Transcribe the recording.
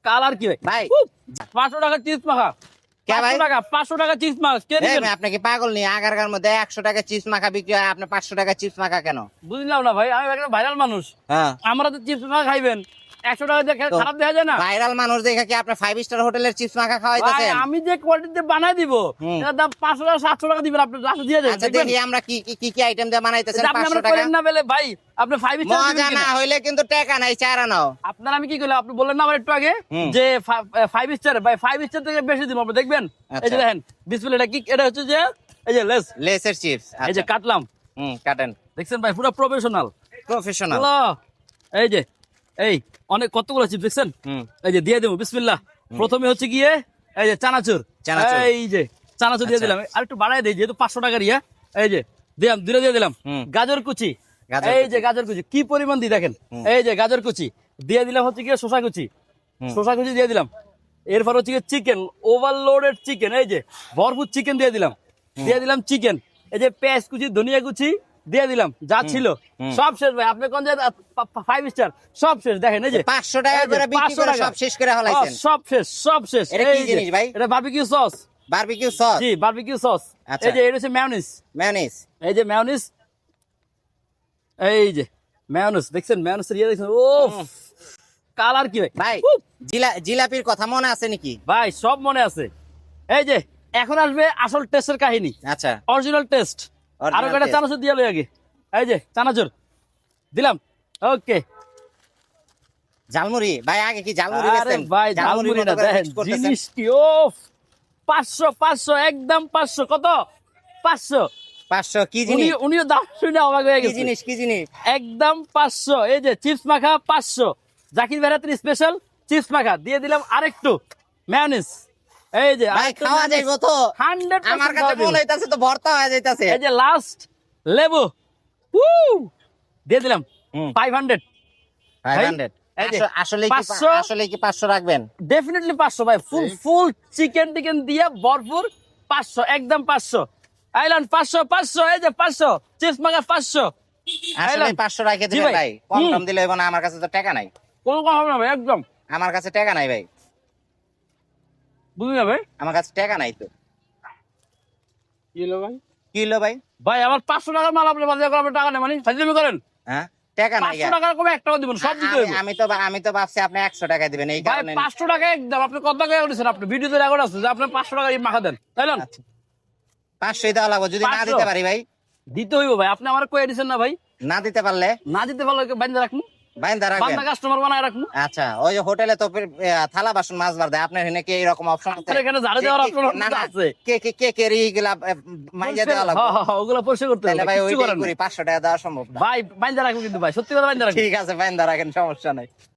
Colour কি ভাই? 500 টাকা চিপস মাখা। কে ভাই? 500 টাকা চিপস মাখা কে দিবেন? আপনি কি পাগল নি? আগারগার মধ্যে 100 টাকা চিপস মাখা বিক্রি হয়, আপনি 500 টাকা চিপস মাখা কেন? বুঝলাম না ভাই, আমি একটা ভাইরাল মানুষ। হ্যাঁ, আমরা তো চিপস মাখা খাইবেন, 100 টাকা দিয়ে তো খারাপ দেখা যায় না ভাইরাল মানুষ দেখে কি আপনি 5 স্টার হোটেলের চিপস মাখা ভাই। খাওয়াইতেছেন? আমি যে কোয়ালিটিতে বানাই দিব এটার দাম 500 টাকা 700 টাকা দিবেন, আপনি রাস্তা দিয়ে দেবেন। আচ্ছা, দেখি আমরা কি কি কি আইটেম দিয়ে বানাইতেছেন আপনি 500 আমরা টাকা। করেন না বলে ভাই, আপনি 5 স্টার মজা দিবেন না কিনা? হইলে কিন্তু টাকা নাই, চারা নাও। আপনার আমি কি করলাম, আপনি বললেন না আমার একটু আগে যে 5 স্টার ভাই, 5 স্টার থেকে বেশি দিব আপনি দেখবেন। এই যে আচ্ছা। দেখেন বিসমিল্লাহ, এটা কি, এটা হচ্ছে যে এই যে লেস, লেসের চিপস। এই যে আচ্ছা, কাটলাম, কাটেন। দেখছেন ভাই পুরো প্রফেশনাল। প্রফেশনাল। এই যে এই অনেক কতগুলো চিপস দেখছেন, এই যে দিয়ে দেবো বিসমিল্লাহ। প্রথমে হচ্ছে গিয়ে এই যে চানাচুর, চানাচুর। এই যে চানাচুর দিয়ে আচ্ছা। দিলাম, আর একটু বাড়াই দিই যেহেতু 500 টাকার ইয়া। এই যে দিলাম, দুটো দিয়ে দিলাম। গাজর কুচি, গাজর এই কুচি। যে গাজর কুচি কি পরিমাণ দিই দেখেন। এই যে গাজর কুচি দিয়ে দিলাম, হচ্ছে গিয়ে শসা কুচি, শসা কুচি দিয়ে দিলাম। এরপর হচ্ছে গিয়ে চিকেন, ওভারলোডেড চিকেন, এই যে ভরপুর চিকেন দিয়ে দিলাম, চিকেন। এই যে পেঁয়াজ কুচি, ধনিয়া কুচি দিয়ে দিলাম, যা ছিল সব শেষ ভাই। আপনি কোন যে 5 স্টার সব শেষ, দেখেন এই যে 500 টাকা এই যে করে বিক্রি 500 করে টাকা। সব শেষ করে ফলাইছেন। সব শেষ, সব শেষ। এটা কি এই যে, জিনিস ভাই? এটা বারবিকিউ সস। Barbecue sauce. জি, বারবিকিউ সস। আচ্ছা। এই যে এটা হচ্ছে মেয়োনিজ, মেয়োনিজ। এই যে মেয়োনিজ, এই যে মেয়োনিজ দেখছেন, মেয়োনিজের ইয়ে দেখছেন, ও কালার কি ভাই? ভাই, জিলাপির কথা মনে আছে নাকি? ভাই সব মনে আছে। এই যে এখন আসবে আসল টেস্টের কাহিনী, আচ্ছা, অরিজিনাল টেস্ট। Original আরো কটা taste। চানাচুর দিয়ে লই আগে। এই যে চানাচুর দিলাম, ওকে। ঝালমুড়ি ভাই, আগে কি ঝালমুড়ি আরে বেচতেন? ভাই ঝালমুড়ি মতো না, করে দেখেন mix করতেছেন। জিনিস কি, ও 500 একদম 500। কত? 500। 500 কি জিনিস? উনিও দাম শুনে অবাক হয়ে কি গেছে। জিনিস কি জিনিস? একদম 500। এই যে চিপস মাখা 500, জাকির ভ্যারাইটির স্পেশাল চিপস মাখা দিয়ে দিলাম, আরেকটু মেয়োনিজ। এই যে ভাই খাওয়া যাইবো তো? 100% আমার কাছে খাওয়া যাবে। মনে হইতাছে তো ভর্তা হয়ে যাইতাছে। এই যে লাস্ট লেবু দিয়ে দিলাম 500। 500 এই যে আসলে কি 500 আসলে কি 500 রাখবেন? ডেফিনেটলি 500 ভাই, ফুল চিকেন টিকেন দিয়ে ভরপুর 500, একদম 500। আইল্যান্ড 500। এই যে 500 চিপস মাখা 500। আসলে 500 রাখে জি দিবেন ভাই। ভাই? কম কম দিলে হইব না, আমার কাছে তো টাকা নাই। কোনো কথা হবে না ভাই, একদম আমার কাছে টাকা নাই ভাই, বুঝলি না ভাই? আমার কাছে টাকা নাই তো। কি হলো ভাই? কি হলো ভাই? ভাই আমার 500 টাকার মাল আপনি বাজার করার টাকা নেই মানে ফাজলামি করেন? হ্যাঁ, টাকা নাই। 500 টাকার কমে 1 টাকা দিবেন, সব দিতে হইব। আমি তো ভাবছি আপনি 100 টাকা দিবেন, এই ভাই কারণে। 500 টাকা একদম। আপনি কত টাকা করেছেন? আপনি ভিডিওতে রেকর্ড আছে যে আপনি 500 টাকা মাখা দেন, তাই না? 500 দেওয়া লাগবে, যদি না 500 দিতে পারি ভাই। দিতে হইব ভাই, আপনি আমার কয়ে দিছেন না ভাই? না দিতে পারলে না দিতে পারলে বাইন্দা রাখুন, বাইন্দা রাখবেন। বান্দা কাস্টমার বানায় রাখুন। আচ্ছা, ওই যে হোটেলে তো থালা বাসন মাছ বার দেয়, আপনার এখানে কি এরকম অপশন আছে? আপনার এখানে ঝাড়ু দেওয়ার option না না, আছে। কে এইগুলা মাইজা দেওয়া লাগবে? ওগুলো পরিষ্কার করতে তাহলে হবে, ভাই কিচ্ছু ওইটাই করেন না। করি, 500 টাকা দেওয়া সম্ভব না। ভাই বাইন্দা রাখুন কিন্তু ভাই, সত্যি কথা বাইন্দা রাখুন। ঠিক আছে, বাইন্দা রাখেন, সমস্যা নাই।